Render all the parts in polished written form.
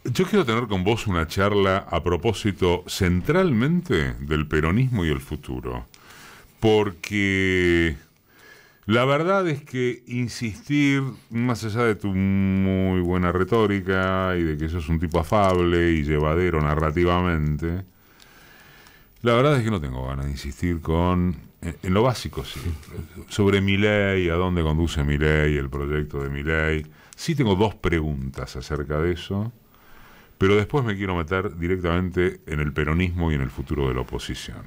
Yo quiero tener con vos una charla a propósito centralmente del peronismo y el futuro, porque la verdad es que insistir, más allá de tu muy buena retórica y de que sos un tipo afable y llevadero narrativamente, la verdad es que no tengo ganas de insistir en lo básico, sí, sobre Milei, a dónde conduce Milei, el proyecto de Milei. Sí tengo dos preguntas acerca de eso, pero después me quiero meter directamente en el peronismo y en el futuro de la oposición.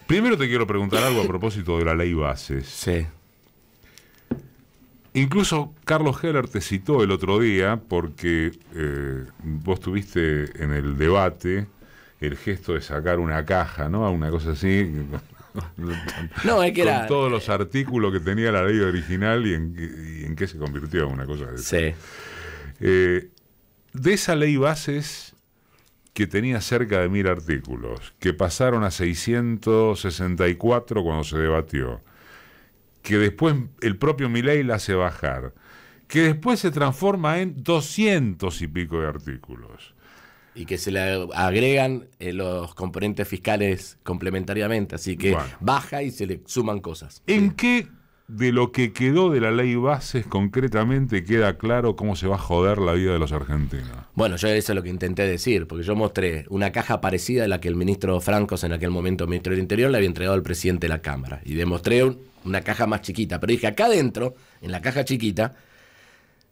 Primero te quiero preguntar algo a propósito de la ley Bases. Sí. Incluso Carlos Heller te citó el otro día porque vos tuviste en el debate el gesto de sacar una caja, ¿no? Una cosa así. No, es que con era todos los artículos que tenía la ley original y en qué se convirtió, una cosa de sí. De esa ley Bases que tenía cerca de 1000 artículos, que pasaron a 664 cuando se debatió, que después el propio Milei la hace bajar, que después se transforma en 200 y pico de artículos. Y que se le agregan los componentes fiscales complementariamente, así que Bueno, baja y se le suman cosas. ¿en qué de lo que quedó de la ley Bases concretamente queda claro cómo se va a joder la vida de los argentinos? Bueno, yo eso es lo que intenté decir, porque yo mostré una caja parecida a la que el ministro Francos, en aquel momento ministro del Interior, le había entregado al presidente de la Cámara. Y demostré una caja más chiquita. Pero dije, acá adentro, en la caja chiquita,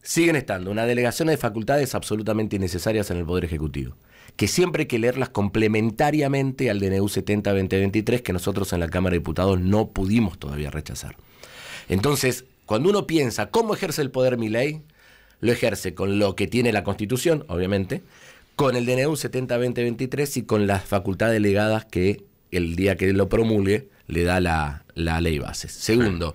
siguen estando una delegación de facultades absolutamente innecesarias en el Poder Ejecutivo, que siempre hay que leerlas complementariamente al DNU 70-2023, que nosotros en la Cámara de Diputados no pudimos todavía rechazar. Entonces, cuando uno piensa cómo ejerce el poder Milei, lo ejerce con lo que tiene la Constitución, obviamente, con el DNU 70-2023 y con las facultades delegadas que el día que lo promulgue le da la ley Bases. Segundo,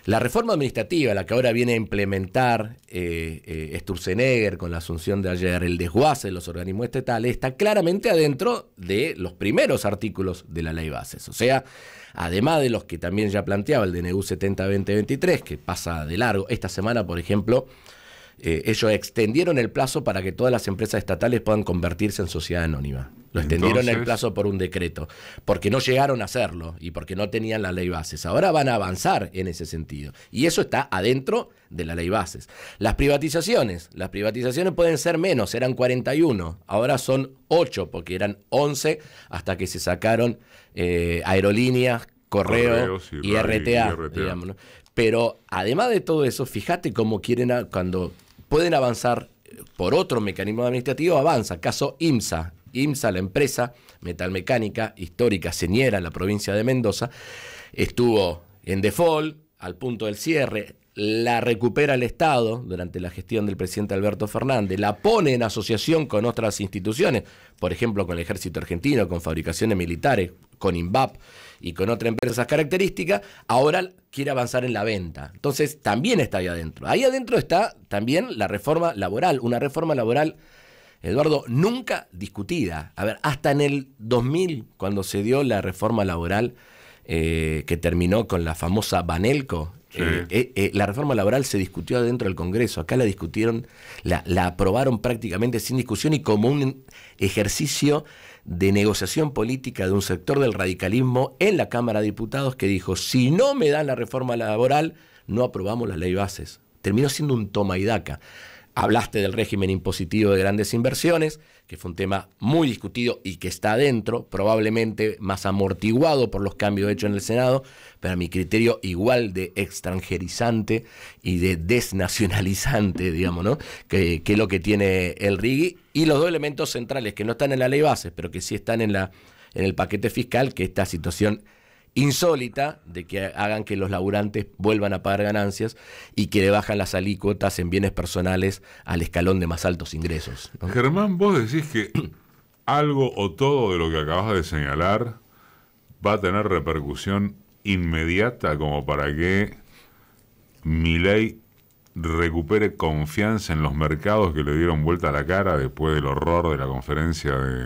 la reforma administrativa, la que ahora viene a implementar Sturzenegger con la asunción de ayer, el desguace de los organismos estatales, está claramente adentro de los primeros artículos de la ley Bases. O sea, además de los que también ya planteaba el DNU 70-2023, que pasa de largo. Esta semana, por ejemplo, ellos extendieron el plazo para que todas las empresas estatales puedan convertirse en sociedad anónima. Lo extendieron el plazo por un decreto, porque no llegaron a hacerlo y porque no tenían la ley Bases. Ahora van a avanzar en ese sentido. Y eso está adentro de la ley Bases. Las privatizaciones pueden ser menos, eran 41, ahora son 8, porque eran 11 hasta que se sacaron aerolíneas, correos y RTA. Digamos, ¿no? Pero además de todo eso, fíjate cómo quieren, cuando pueden avanzar por otro mecanismo administrativo, avanza. Caso IMSA. IMSA, la empresa metalmecánica histórica señera en la provincia de Mendoza, estuvo en default al punto del cierre, la recupera el Estado durante la gestión del presidente Alberto Fernández, la pone en asociación con otras instituciones, por ejemplo con el Ejército Argentino, con fabricaciones militares, con INVAP y con otras empresas características, ahora quiere avanzar en la venta. Entonces también está ahí adentro. Ahí adentro está también la reforma laboral, una reforma laboral, Eduardo, nunca discutida. A ver, hasta en el 2000, cuando se dio la reforma laboral que terminó con la famosa Banelco, sí. La reforma laboral se discutió adentro del Congreso. Acá la discutieron, la aprobaron prácticamente sin discusión y como un ejercicio de negociación política de un sector del radicalismo en la Cámara de Diputados que dijo, si no me dan la reforma laboral, no aprobamos la ley Bases. Terminó siendo un toma y daca. Hablaste del régimen impositivo de grandes inversiones, que fue un tema muy discutido y que está adentro, probablemente más amortiguado por los cambios hechos en el Senado, pero a mi criterio igual de extranjerizante y de desnacionalizante, digamos, ¿no? Que lo que tiene el RIGI, y los dos elementos centrales que no están en la ley Bases, pero que sí están en el paquete fiscal, que esta situación insólita de que hagan que los laburantes vuelvan a pagar ganancias y que le bajan las alícuotas en bienes personales al escalón de más altos ingresos, ¿no? Germán, vos decís que algo o todo de lo que acabas de señalar va a tener repercusión inmediata como para que Milei recupere confianza en los mercados que le dieron vuelta a la cara después del horror de la conferencia de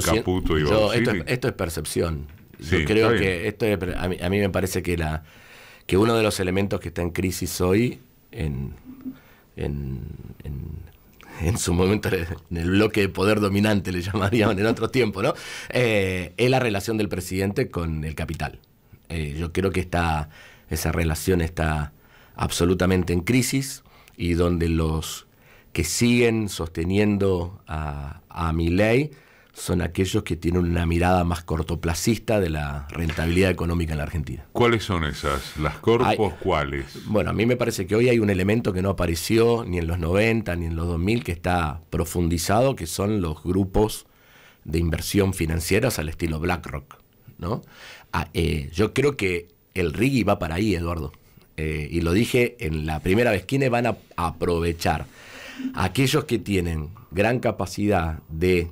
Caputo y Borsili. Esto es percepción. Sí, yo creo que a mí me parece que uno de los elementos que está en crisis hoy en en su momento en el bloque de poder dominante, le llamarían en otro tiempo, ¿no? Es la relación del presidente con el capital. Yo creo que esa relación está absolutamente en crisis, y donde los que siguen sosteniendo a Milei son aquellos que tienen una mirada más cortoplacista de la rentabilidad económica en la Argentina. ¿Cuáles son esas? ¿Las corpos cuáles? Bueno, a mí me parece que hoy hay un elemento que no apareció ni en los 90 ni en los 2000, que está profundizado, que son los grupos de inversión financieras al estilo BlackRock, ¿no? Yo creo que el RIGI va para ahí, Eduardo. Y lo dije en la primera vez. ¿Quiénes van a aprovechar? Aquellos que tienen gran capacidad de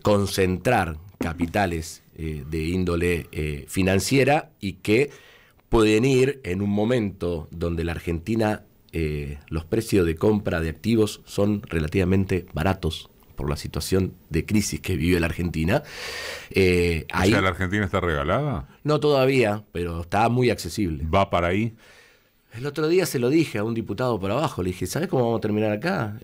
concentrar capitales de índole financiera, y que pueden ir en un momento donde la Argentina, los precios de compra de activos son relativamente baratos por la situación de crisis que vive la Argentina. Ahí, ¿la Argentina está regalada? No todavía, pero está muy accesible. ¿Va para ahí? El otro día se lo dije a un diputado por abajo, le dije, ¿sabes cómo vamos a terminar acá?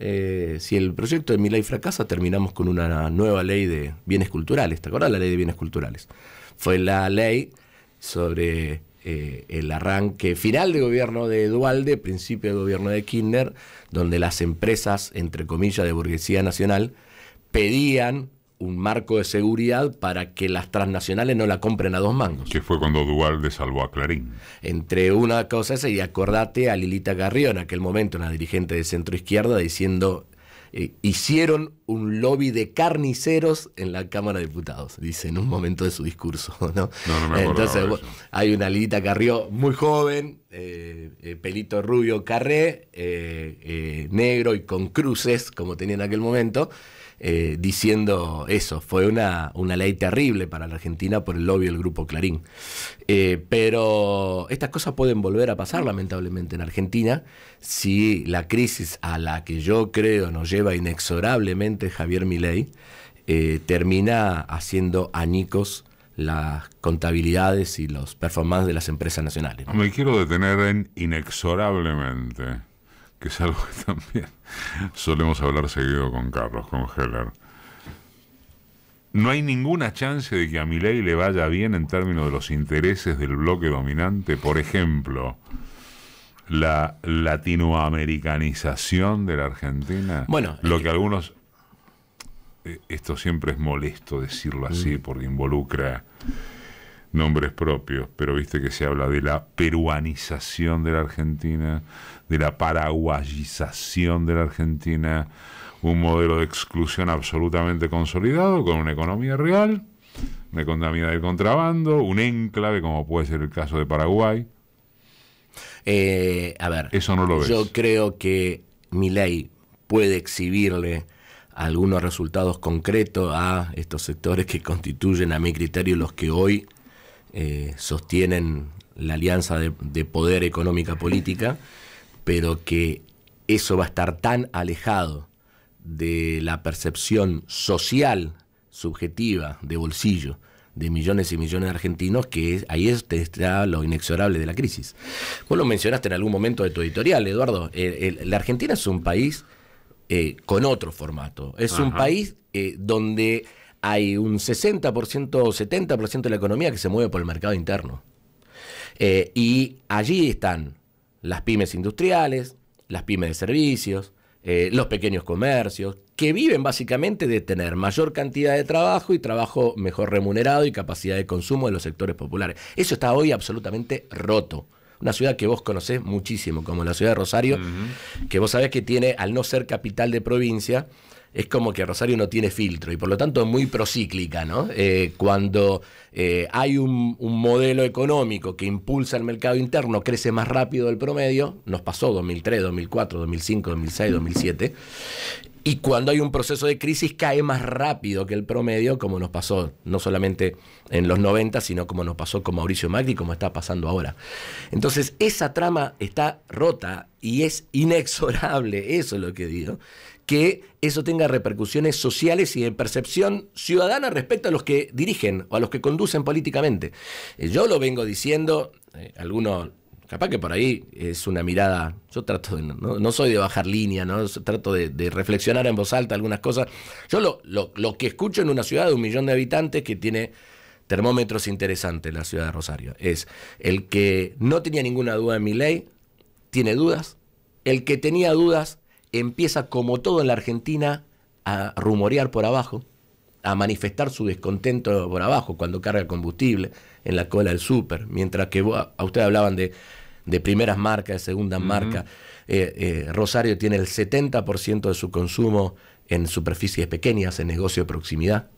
Si el proyecto de Milei fracasa, terminamos con una nueva ley de bienes culturales. ¿Te acordás la ley de bienes culturales? Fue la ley sobre el arranque final de gobierno de Duhalde, principio de gobierno de Kirchner, donde las empresas, entre comillas, de burguesía nacional, pedían un marco de seguridad para que las transnacionales no la compren a 2 mangos. Que fue cuando Duhalde salvó a Clarín. Entre una cosa esa, y acordate a Lilita Carrió, en aquel momento una dirigente de centro izquierda, diciendo, hicieron un lobby de carniceros en la Cámara de Diputados, dice en un momento de su discurso, ¿no? No me acuerdo. Entonces hay una Lilita Carrió muy joven, pelito rubio carré, negro y con cruces, como tenía en aquel momento, diciendo eso. Fue una ley terrible para la Argentina por el lobby del Grupo Clarín. Pero estas cosas pueden volver a pasar, lamentablemente, en Argentina, si la crisis a la que yo creo nos lleva inexorablemente Javier Milei termina haciendo añicos las contabilidades y los performances de las empresas nacionales, ¿no? Me quiero detener en inexorablemente, que es algo que también solemos hablar seguido con Carlos, con Heller. No hay ninguna chance de que a Milei le vaya bien en términos de los intereses del bloque dominante. Por ejemplo, la latinoamericanización de la Argentina. Bueno, lo que algunos... Esto siempre es molesto decirlo así porque involucra nombres propios, pero viste que se habla de la peruanización de la Argentina, de la paraguayización de la Argentina, un modelo de exclusión absolutamente consolidado con una economía real, una economía del contrabando, un enclave como puede ser el caso de Paraguay. A ver, eso no lo ves. Yo creo que Milei puede exhibirle algunos resultados concretos a estos sectores que constituyen, a mi criterio, los que hoy sostienen la alianza de poder económica política, pero que eso va a estar tan alejado de la percepción social, subjetiva, de bolsillo, de millones y millones de argentinos, que ahí está lo inexorable de la crisis. Vos lo mencionaste en algún momento de tu editorial, Eduardo. La Argentina es un país con otro formato. Es un país donde hay un 60% o 70% de la economía que se mueve por el mercado interno. Y allí están las pymes industriales, las pymes de servicios, los pequeños comercios, que viven básicamente de tener mayor cantidad de trabajo y trabajo mejor remunerado y capacidad de consumo de los sectores populares. Eso está hoy absolutamente roto. Una ciudad que vos conocés muchísimo, como la ciudad de Rosario, que vos sabés que tiene, al no ser capital de provincia, es como que Rosario no tiene filtro y por lo tanto es muy procíclica, ¿no? Cuando hay un modelo económico que impulsa el mercado interno, crece más rápido del promedio, nos pasó 2003, 2004, 2005, 2006, 2007, y cuando hay un proceso de crisis cae más rápido que el promedio, como nos pasó no solamente en los 90, sino como nos pasó con Mauricio Macri, como está pasando ahora. Entonces esa trama está rota y es inexorable, eso es lo que digo, que eso tenga repercusiones sociales y de percepción ciudadana respecto a los que dirigen o a los que conducen políticamente. Yo lo vengo diciendo, algunos Capaz que por ahí es una mirada, yo trato de, no soy de bajar línea, ¿no? Trato de reflexionar en voz alta algunas cosas. Yo lo que escucho en una ciudad de 1 millón de habitantes que tiene termómetros interesantes, la ciudad de Rosario, es el que no tenía ninguna duda en Milei, tiene dudas, el que tenía dudas empieza, como todo en la Argentina, a rumorear por abajo, a manifestar su descontento por abajo cuando carga el combustible en la cola del súper, mientras que a ustedes hablaban de primeras marcas, de segundas marcas. Rosario tiene el 70% de su consumo en superficies pequeñas, en negocio de proximidad,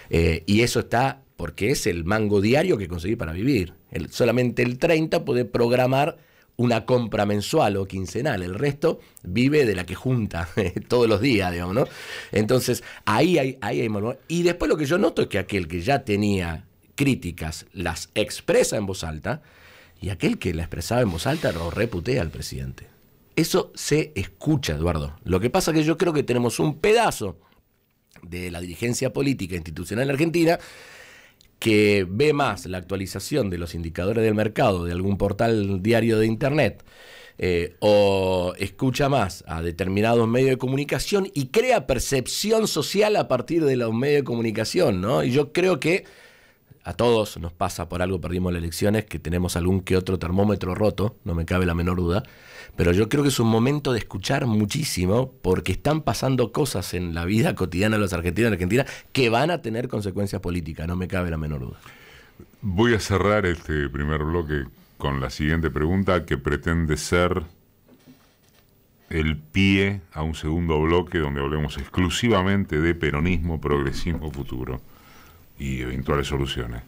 y eso está porque es el mango diario que conseguí para vivir. Solamente el 30% puede programar una compra mensual o quincenal, el resto vive de la que junta todos los días, digamos, ¿no? Entonces, ahí hay y después lo que yo noto es que aquel que ya tenía críticas las expresa en voz alta, y aquel que la expresaba en voz alta lo reputea al presidente. Eso se escucha, Eduardo. Lo que pasa es que yo creo que tenemos un pedazo de la dirigencia política institucional argentina que ve más la actualización de los indicadores del mercado de algún portal diario de internet, o escucha más a determinados medios de comunicación y crea percepción social a partir de los medios de comunicación, ¿no? Y yo creo que a todos nos pasa, por algo perdimos las elecciones, que tenemos algún que otro termómetro roto, no me cabe la menor duda, pero yo creo que es un momento de escuchar muchísimo, porque están pasando cosas en la vida cotidiana de los argentinos y argentinas que van a tener consecuencias políticas, no me cabe la menor duda. Voy a cerrar este primer bloque con la siguiente pregunta, que pretende ser el pie a un segundo bloque donde hablemos exclusivamente de peronismo, progresismo, futuro y eventuales soluciones.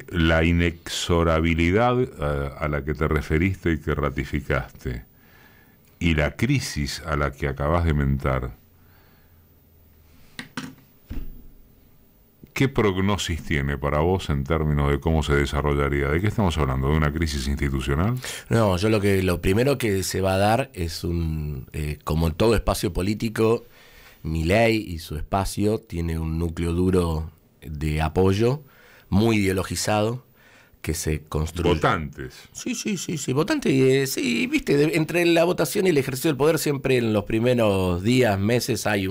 La inexorabilidad a la que te referiste y que ratificaste, y la crisis a la que acabas de mentar, ¿qué prognosis tiene para vos en términos de cómo se desarrollaría? ¿De qué estamos hablando? ¿De una crisis institucional? No, yo lo primero que se va a dar es como en todo espacio político, Milei y su espacio tiene un núcleo duro de apoyo, muy ideologizado, que se construye. Votantes. Sí, votantes. Sí, viste, entre la votación y el ejercicio del poder siempre en los primeros días, meses hay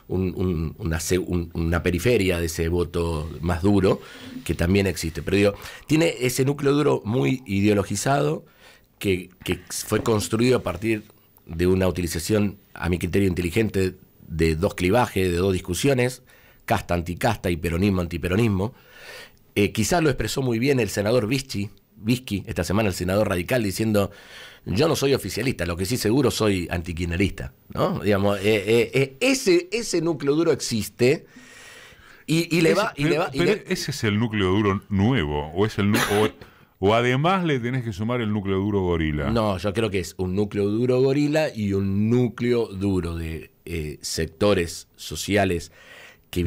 una periferia de ese voto más duro, que también existe. Pero digo, tiene ese núcleo duro muy ideologizado, que fue construido a partir de una utilización, a mi criterio, inteligente de dos clivajes, de dos discusiones, casta anticasta y peronismo antiperonismo. Quizás lo expresó muy bien el senador Visky, esta semana, el senador radical, diciendo: yo no soy oficialista, lo que sí seguro soy antikirchnerista, ¿no? Digamos, ese núcleo duro existe y ese es el núcleo duro nuevo, o además le tenés que sumar el núcleo duro gorila. No, yo creo que es un núcleo duro gorila y un núcleo duro de sectores sociales que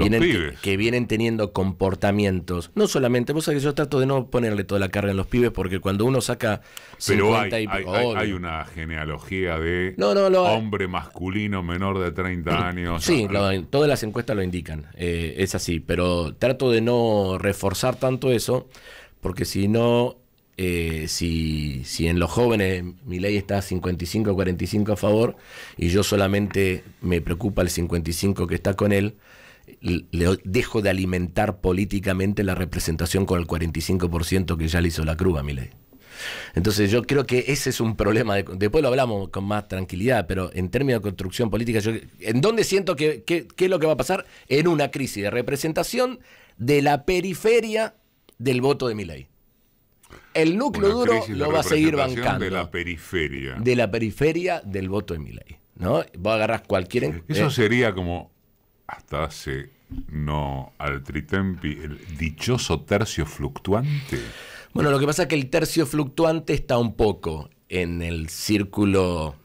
vienen teniendo comportamientos, no solamente, vos sabés que yo trato de no ponerle toda la carga en los pibes, porque cuando uno saca 50 pero hay una genealogía de hombre masculino menor de 30 años. Sí, todas las encuestas lo indican, es así, pero trato de no reforzar tanto eso, porque si no, si en los jóvenes Milei está 55-45 a favor y yo solamente me preocupa el 55 que está con él, le dejo de alimentar políticamente la representación con el 45% que ya le hizo la cruz a Milei. Entonces yo creo que ese es un problema, después lo hablamos con más tranquilidad, pero en términos de construcción política, ¿en dónde siento qué es lo que va a pasar? En una crisis de representación de la periferia del voto de Milei. El núcleo duro lo va a seguir bancando. De la periferia. De la periferia del voto de Milei, ¿no? Vos agarrás cualquier... Eso sería como... hasta hace no al tritempi, el dichoso tercio fluctuante. Bueno, lo que pasa es que el tercio fluctuante está un poco en el círculo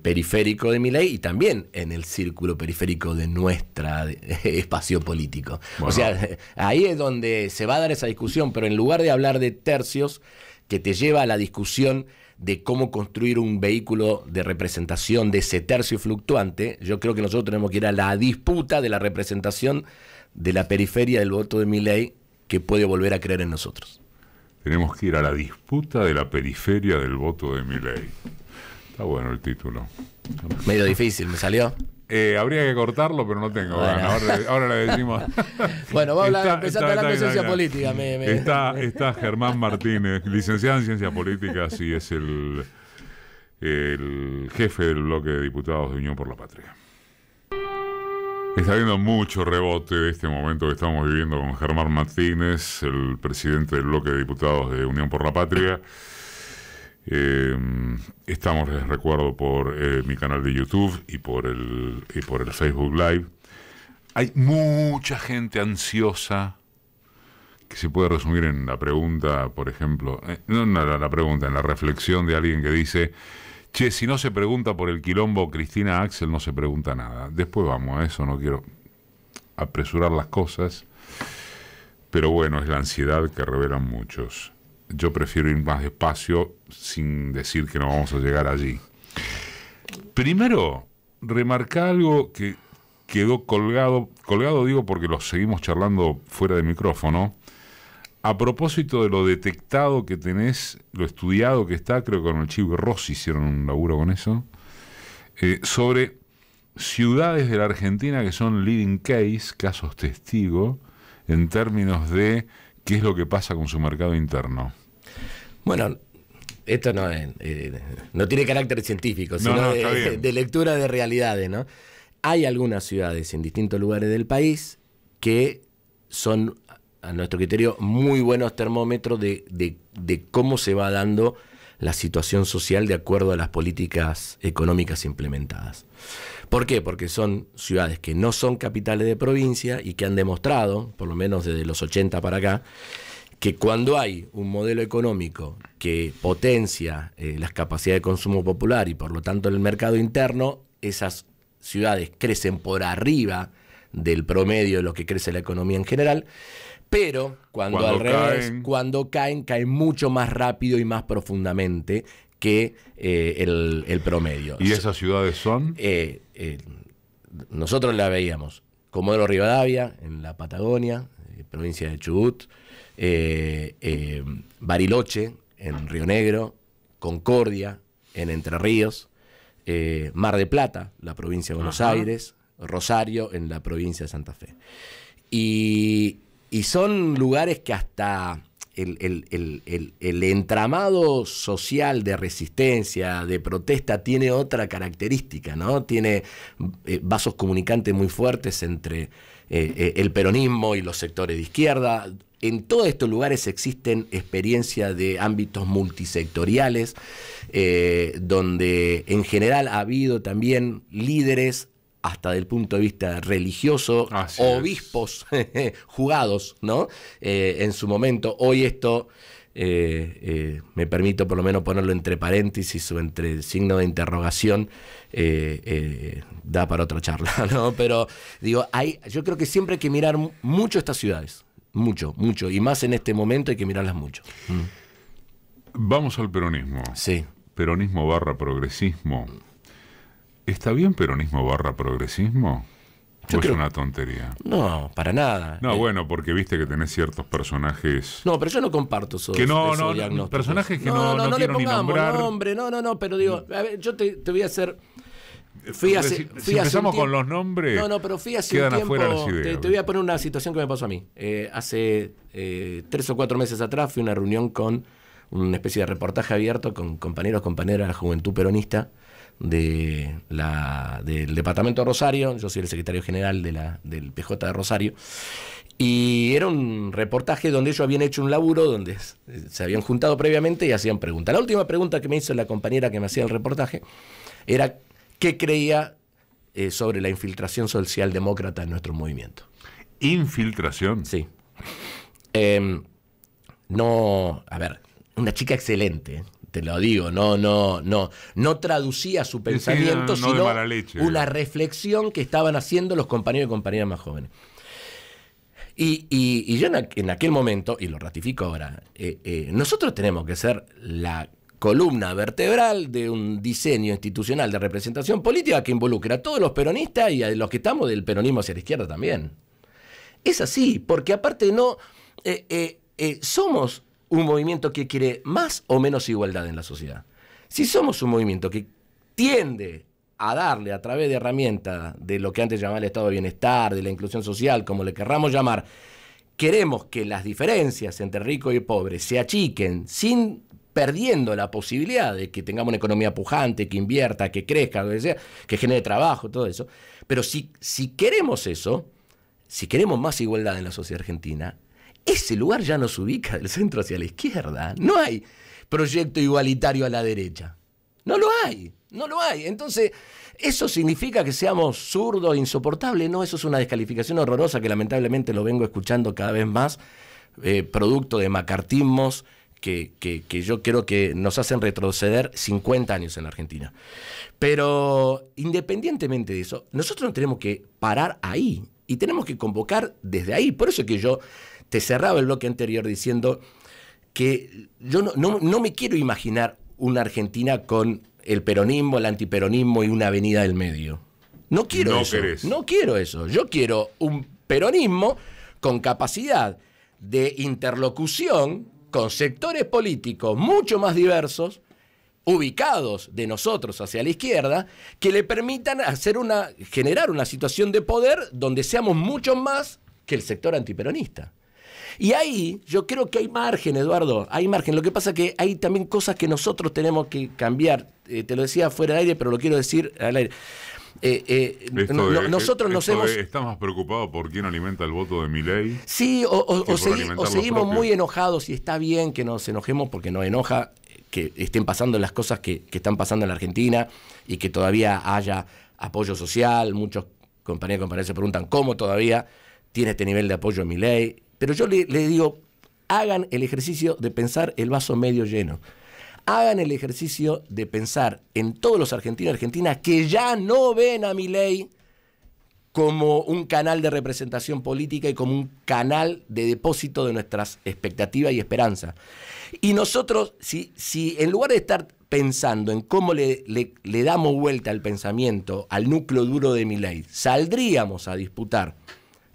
periférico de Milei y también en el círculo periférico de nuestra espacio político. Bueno. O sea, ahí es donde se va a dar esa discusión, pero en lugar de hablar de tercios, que te lleva a la discusión de cómo construir un vehículo de representación de ese tercio fluctuante, yo creo que nosotros tenemos que ir a la disputa de la representación de la periferia del voto de Milei, que puede volver a creer en nosotros. tenemos que ir a la disputa de la periferia del voto de Milei. Está bueno el título. Medio difícil, ¿me salió? Habría que cortarlo, pero no tengo Bueno. ganas. Ahora le decimos. Bueno, vamos a empezar a hablar de ciencia política. Está Germán Martínez, licenciado en Ciencias Políticas, y es el jefe del bloque de diputados de Unión por la Patria. Está habiendo mucho rebote de este momento que estamos viviendo con Germán Martínez, el presidente del bloque de diputados de Unión por la Patria. Estamos, les recuerdo, por mi canal de YouTube y por el Facebook Live. Hay mucha gente ansiosa, que se puede resumir en la pregunta, por ejemplo, no la pregunta, en la reflexión de alguien que dice: che, si no se pregunta por el quilombo Cristina Axel, no se pregunta nada. Después vamos a eso, no quiero apresurar las cosas, pero bueno, es la ansiedad que revelan muchos. Yo prefiero ir más despacio, sin decir que no vamos a llegar allí. Primero, remarcar algo que quedó colgado digo porque lo seguimos charlando fuera de micrófono, a propósito de lo detectado que tenés, lo estudiado que está, creo que con el Chivo Rossi hicieron un laburo con eso, sobre ciudades de la Argentina que son leading case, casos testigo, en términos de qué es lo que pasa con su mercado interno. Bueno, esto no tiene carácter científico, sino de lectura de realidades, ¿no? Hay algunas ciudades en distintos lugares del país que son, a nuestro criterio, muy buenos termómetros de cómo se va dando la situación social de acuerdo a las políticas económicas implementadas. ¿Por qué? Porque son ciudades que no son capitales de provincia y que han demostrado, por lo menos desde los 80 para acá, que cuando hay un modelo económico que potencia las capacidades de consumo popular y por lo tanto el mercado interno, esas ciudades crecen por arriba del promedio de lo que crece la economía en general, pero cuando caen mucho más rápido y más profundamente que el promedio. ¿Y esas ciudades son? Nosotros la veíamos: Comodoro Rivadavia, en la Patagonia, provincia de Chubut, Bariloche, en Río Negro, Concordia, en Entre Ríos, Mar del Plata, la provincia de Buenos Aires, Rosario, en la provincia de Santa Fe. Y son lugares que hasta el entramado social de resistencia, de protesta, tiene otra característica, ¿no? Tiene vasos comunicantes muy fuertes entre el peronismo y los sectores de izquierda. En todos estos lugares existen experiencias de ámbitos multisectoriales, donde en general ha habido también líderes, hasta del punto de vista religioso, obispos jugados, ¿no? En su momento. Hoy esto, me permito por lo menos ponerlo entre paréntesis o entre signo de interrogación, da para otra charla, ¿no? Pero digo, yo creo que siempre hay que mirar mucho estas ciudades, mucho, y más en este momento hay que mirarlas mucho. Vamos al peronismo. Sí. Peronismo / progresismo. ¿Está bien peronismo / progresismo? ¿O es una tontería? No, para nada. No, bueno, porque viste que tenés ciertos personajes... No, pero yo no comparto esos diagnósticos. Personajes que no quiero le pongamos ni nombrar. nombre, no, pero digo, a ver, yo te voy a hacer... Si empezamos con los nombres, pero fui hace quedan un tiempo, afuera las ideas. te voy a poner una situación que me pasó a mí. Hace 3 o 4 meses atrás fui a una reunión con una especie de reportaje abierto con compañeros, compañeras de la Juventud Peronista del departamento de Rosario. Yo soy el secretario general del PJ de Rosario, y era un reportaje donde ellos habían hecho un laburo donde se habían juntado previamente y hacían preguntas. La última pregunta que me hizo la compañera que me hacía el reportaje era qué creía sobre la infiltración socialdemócrata en nuestro movimiento. ¿Infiltración? Sí. No, a ver, una chica excelente, te lo digo, no traducía su pensamiento, no sino mala leche, una reflexión que estaban haciendo los compañeros y compañeras más jóvenes. Y yo en aquel momento, y lo ratifico ahora, nosotros tenemos que ser la columna vertebral de un diseño institucional de representación política que involucra a todos los peronistas y a los que estamos del peronismo hacia la izquierda también. Es así, porque aparte somos un movimiento que quiere más o menos igualdad en la sociedad. Si somos un movimiento que tiende a darle a través de herramientas de lo que antes llamaba el estado de bienestar, de la inclusión social, como le querramos llamar, queremos que las diferencias entre rico y pobre se achiquen sin perdiendo la posibilidad de que tengamos una economía pujante, que invierta, que crezca, que genere trabajo, todo eso. Pero si queremos eso, si queremos más igualdad en la sociedad argentina, ese lugar ya nos ubica del centro hacia la izquierda. No hay proyecto igualitario a la derecha. No lo hay. Entonces, ¿eso significa que seamos zurdos, insoportables? No, eso es una descalificación horrorosa que lamentablemente lo vengo escuchando cada vez más, producto de macartismos que yo creo que nos hacen retroceder 50 años en la Argentina. Pero independientemente de eso, nosotros nos tenemos que parar ahí y tenemos que convocar desde ahí. Por eso es que yo te cerraba el bloque anterior diciendo que yo no me quiero imaginar una Argentina con el peronismo, el antiperonismo y una avenida del medio. No quiero eso. No quiero eso. Yo quiero un peronismo con capacidad de interlocución con sectores políticos mucho más diversos, ubicados de nosotros hacia la izquierda, que le permitan generar una situación de poder donde seamos mucho más que el sector antiperonista. Y ahí yo creo que hay margen, Eduardo, hay margen. Lo que pasa es que hay también cosas que nosotros tenemos que cambiar. Te lo decía fuera de aire, pero lo quiero decir al aire. Nosotros nos hemos... ¿Estás más preocupado por quién alimenta el voto de Milei? Sí, o seguimos muy enojados, y está bien que nos enojemos porque nos enoja que estén pasando las cosas que están pasando en la Argentina y que todavía haya apoyo social. Muchos compañeros y compañeras se preguntan cómo todavía tiene este nivel de apoyo a Milei. Pero yo le digo, hagan el ejercicio de pensar el vaso medio lleno. Hagan el ejercicio de pensar en todos los argentinos y argentinas que ya no ven a Milei como un canal de representación política y como un canal de depósito de nuestras expectativas y esperanzas. Y nosotros, si en lugar de estar pensando en cómo le damos vuelta al pensamiento, al núcleo duro de Milei, saldríamos a disputar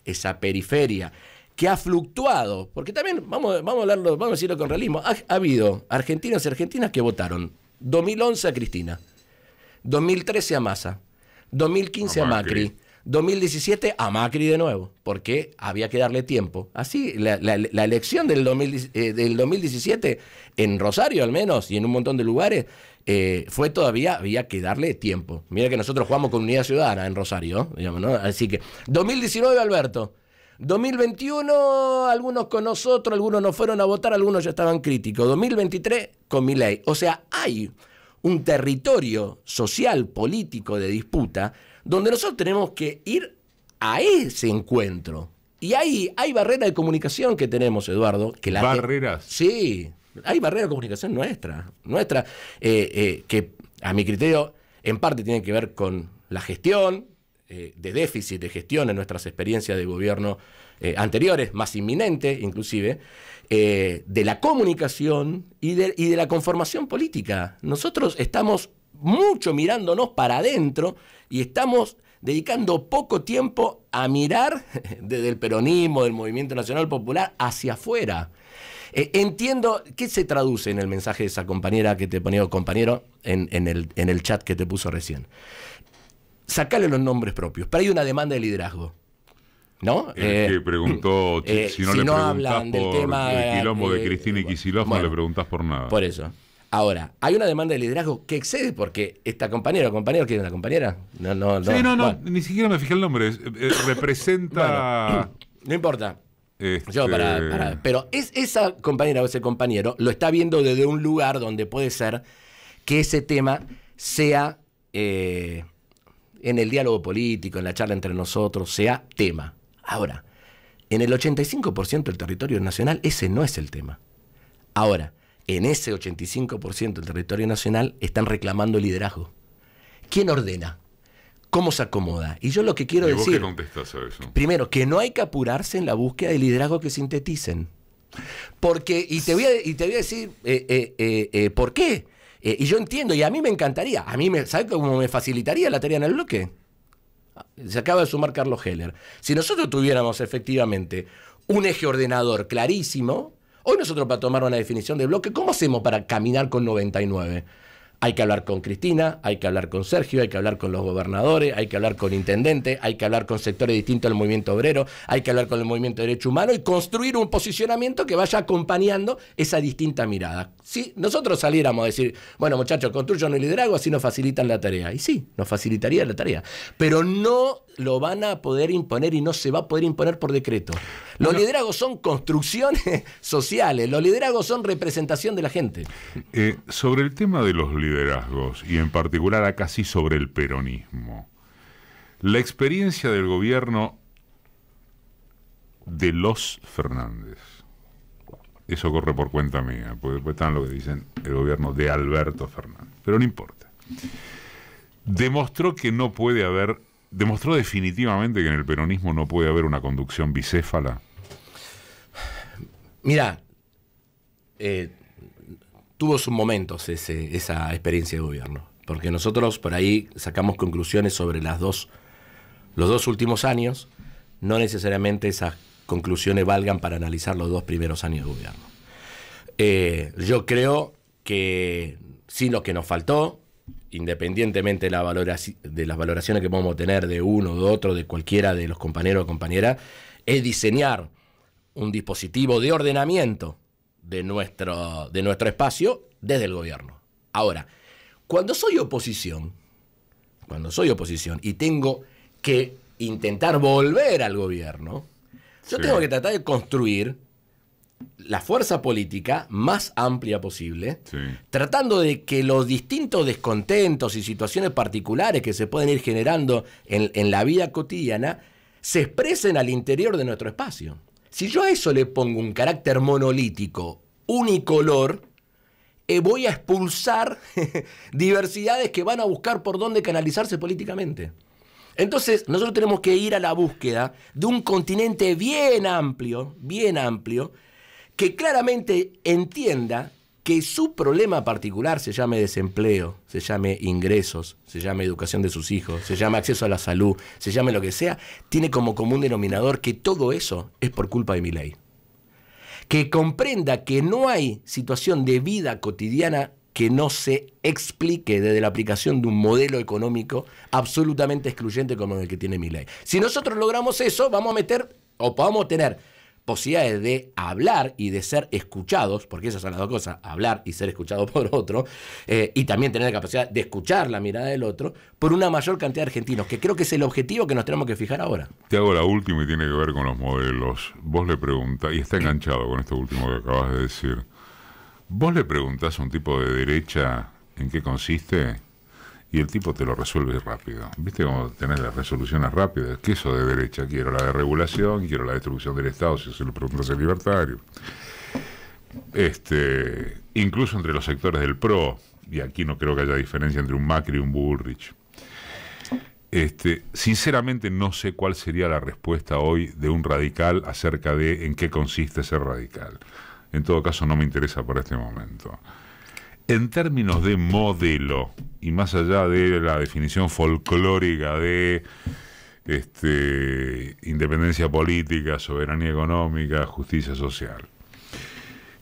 esa periferia que ha fluctuado, porque también, vamos a decirlo con realismo, ha habido argentinos y argentinas que votaron 2011 a Cristina, 2013 a Massa, 2015 a Macri, 2017 a Macri de nuevo, porque había que darle tiempo. Así, la elección del 2017, en Rosario al menos, y en un montón de lugares, fue todavía, había que darle tiempo. Mira que nosotros jugamos con Unidad Ciudadana en Rosario, digamos, ¿no? Así que, 2019 Alberto, 2021 algunos con nosotros, algunos no fueron a votar, algunos ya estaban críticos. 2023 con Milei. O sea, hay un territorio social, político de disputa donde nosotros tenemos que ir a ese encuentro. Y ahí hay barreras de comunicación que tenemos, Eduardo. ¿Barreras? Sí, hay barreras de comunicación nuestra que a mi criterio en parte tiene que ver con la gestión, de déficit de gestión en nuestras experiencias de gobierno anteriores, más inminente inclusive, de la comunicación y de la conformación política. Nosotros estamos mucho mirándonos para adentro y estamos dedicando poco tiempo a mirar desde el peronismo, del Movimiento Nacional Popular, hacia afuera. Entiendo qué se traduce en el mensaje de esa compañera que te ponía, compañero, en el chat que te puso recién. Sacale los nombres propios, pero hay una demanda de liderazgo, ¿no? El que preguntó, si no le preguntás por del tema, el quilombo de Cristina y Kicillof, no le preguntás por nada. Por eso. Ahora, hay una demanda de liderazgo que excede porque esta compañera, compañero, ¿quién es la compañera? No. Sí, bueno. Ni siquiera me fijé el nombre. Representa... Bueno, no importa. Yo pero esa compañera o ese compañero lo está viendo desde un lugar donde puede ser que ese tema sea... en el diálogo político, en la charla entre nosotros, sea tema. Ahora, en el 85% del territorio nacional, ese no es el tema. Ahora, en ese 85% del territorio nacional están reclamando liderazgo. ¿Quién ordena? ¿Cómo se acomoda? Y yo lo que quiero decir... ¿Qué contestás a eso? Primero, que no hay que apurarse en la búsqueda de liderazgo que sinteticen. Porque, y te voy a decir por qué. Y yo entiendo, y a mí me encantaría, ¿sabes cómo me facilitaría la tarea en el bloque? Se acaba de sumar Carlos Heller. Si nosotros tuviéramos efectivamente un eje ordenador clarísimo, Hoy nosotros para tomar una definición de bloque, ¿cómo hacemos para caminar con 99? Hay que hablar con Cristina, hay que hablar con Sergio, hay que hablar con los gobernadores, hay que hablar con intendentes, hay que hablar con sectores distintos del movimiento obrero, hay que hablar con el movimiento de derechos humanos y construir un posicionamiento que vaya acompañando esa distinta mirada. Si nosotros saliéramos a decir, bueno muchachos, construyan un liderazgo, así nos facilitan la tarea. Y sí, nos facilitaría la tarea. Pero no lo van a poder imponer y no se va a poder imponer por decreto. Los liderazgos son construcciones sociales, los liderazgos son representación de la gente. Sobre el tema de los liderazgos, y en particular acá sí sobre el peronismo, la experiencia del gobierno de los Fernández, eso corre por cuenta mía, porque después están lo que dicen el gobierno de Alberto Fernández, pero no importa, demostró definitivamente que en el peronismo no puede haber una conducción bicéfala. Mira, tuvo sus momentos esa experiencia de gobierno, porque nosotros por ahí sacamos conclusiones sobre los dos últimos años, no necesariamente esas conclusiones valgan para analizar los 2 primeros años de gobierno. Yo creo que sí, lo que nos faltó, independientemente de las valoraciones que podamos tener de uno o de otro, de cualquiera de los compañeros o compañeras, es diseñar un dispositivo de ordenamiento de nuestro espacio desde el gobierno. Ahora, cuando soy oposición y tengo que intentar volver al gobierno, yo tengo que tratar de construir la fuerza política más amplia posible, tratando de que los distintos descontentos y situaciones particulares que se pueden ir generando en la vida cotidiana se expresen al interior de nuestro espacio. Si yo a eso le pongo un carácter monolítico, unicolor, voy a expulsar diversidades que van a buscar por dónde canalizarse políticamente. Entonces, nosotros tenemos que ir a la búsqueda de un continente bien amplio, que claramente entienda que su problema particular, se llame desempleo, se llame ingresos, se llame educación de sus hijos, se llame acceso a la salud, se llame lo que sea, tiene como común denominador que todo eso es por culpa de Milei. Que comprenda que no hay situación de vida cotidiana que no se explique desde la aplicación de un modelo económico absolutamente excluyente como el que tiene Milei. Si nosotros logramos eso, vamos a tener posibilidades de hablar y de ser escuchados, porque esas son las dos cosas, hablar y ser escuchado por otro, y también tener la capacidad de escuchar la mirada del otro, por una mayor cantidad de argentinos, que creo que es el objetivo que nos tenemos que fijar ahora. Te hago la última y tiene que ver con los modelos. Vos le preguntás, y está enganchado con esto último que acabas de decir, vos le preguntás a un tipo de derecha en qué consiste, y el tipo te lo resuelve rápido. ¿Viste cómo tenés las resoluciones rápidas? ¿Qué eso de derecha? Quiero la de regulación, quiero la destrucción del Estado, si se lo preguntas al libertario. Incluso entre los sectores del PRO, y aquí no creo que haya diferencia entre un Macri y un Bullrich. Sinceramente no sé cuál sería la respuesta hoy de un radical acerca de en qué consiste ser radical. En todo caso no me interesa por este momento. En términos de modelo, y más allá de la definición folclórica de independencia política, soberanía económica, justicia social,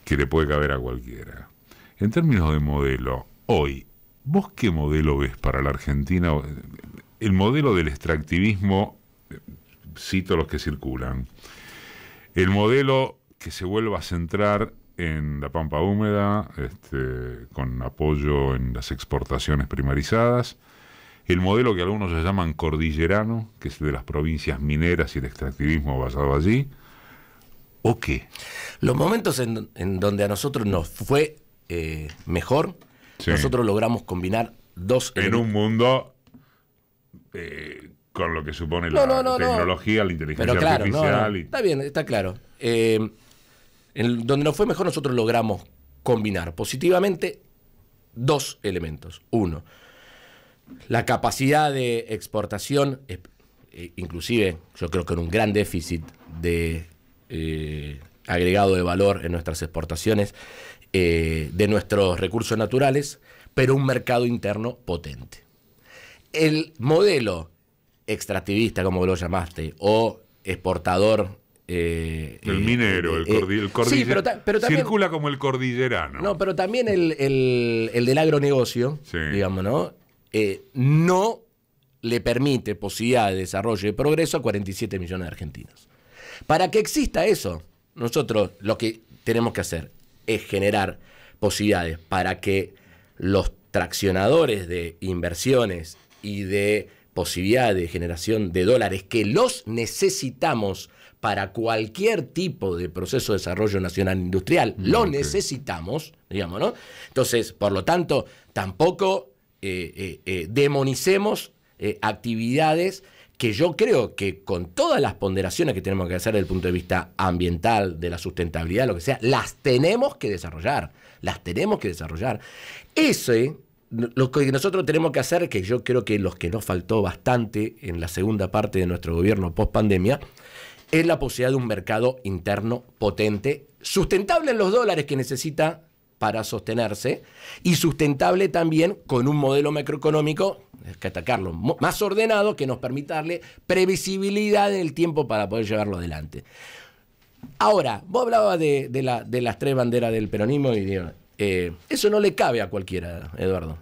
que le puede caber a cualquiera. En términos de modelo, hoy, ¿vos qué modelo ves para la Argentina? El modelo del extractivismo, cito los que circulan. El modelo que se vuelva a centrar en la pampa húmeda, con apoyo en las exportaciones primarizadas, el modelo que algunos se llaman cordillerano, que es el de las provincias mineras y el extractivismo basado allí, ¿o qué? Los momentos en donde a nosotros nos fue mejor, nosotros logramos combinar dos en un mundo con lo que supone la tecnología, la inteligencia artificial. Está bien, está claro. Donde nos fue mejor, nosotros logramos combinar positivamente 2 elementos. Uno, la capacidad de exportación, inclusive yo creo que en un gran déficit de agregado de valor en nuestras exportaciones, de nuestros recursos naturales, pero un mercado interno potente. El modelo extractivista, como lo llamaste, o exportador el minero, sí, pero también, circula como el cordillerano. No, pero también el del agronegocio, sí, digamos, ¿no? No le permite posibilidad de desarrollo y progreso a 47 millones de argentinos. Para que exista eso, nosotros lo que tenemos que hacer es generar posibilidades para que los traccionadores de inversiones y de posibilidad de generación de dólares que los necesitamos para cualquier tipo de proceso de desarrollo nacional industrial, lo necesitamos, digamos, ¿no? Entonces, por lo tanto, tampoco demonicemos actividades que yo creo que con todas las ponderaciones que tenemos que hacer desde el punto de vista ambiental, de la sustentabilidad, lo que sea, las tenemos que desarrollar, Lo que nosotros tenemos que hacer, que yo creo que los que nos faltó bastante en la segunda parte de nuestro gobierno post-pandemia, es la posibilidad de un mercado interno potente, sustentable en los dólares que necesita para sostenerse y sustentable también con un modelo macroeconómico, hay que atacarlo, más ordenado, que nos permita darle previsibilidad en el tiempo para poder llevarlo adelante. Ahora, vos hablabas de las 3 banderas del peronismo y eso no le cabe a cualquiera, Eduardo.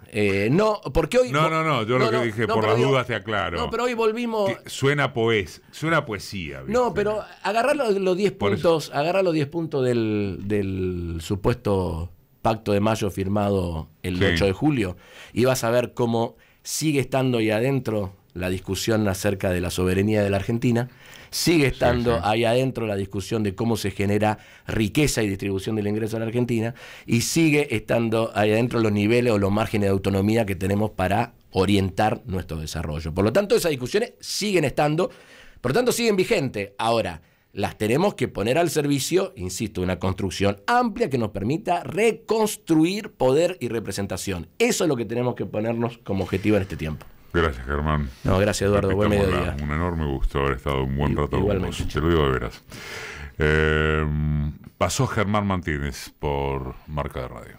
No, porque hoy... No, yo lo que dije, por las dudas te aclaro. No, pero hoy volvimos... Suena poesía. ¿Viste? No, pero agarrar los 10 puntos, agarrar los 10 puntos del supuesto Pacto de Mayo firmado el 8 de julio y vas a ver cómo sigue estando ahí adentro la discusión acerca de la soberanía de la Argentina, sigue estando ahí adentro la discusión de cómo se genera riqueza y distribución del ingreso en la Argentina, y sigue estando ahí adentro los niveles o los márgenes de autonomía que tenemos para orientar nuestro desarrollo. Por lo tanto, esas discusiones siguen estando, por lo tanto siguen vigentes. Ahora, las tenemos que poner al servicio, insisto, de una construcción amplia que nos permita reconstruir poder y representación. Eso es lo que tenemos que ponernos como objetivo en este tiempo. Gracias, Germán. No, gracias, Eduardo. Buen mediodía. Un enorme gusto haber estado un buen rato con vos. Te lo digo de veras. Pasó Germán Martínez por Marca de Radio.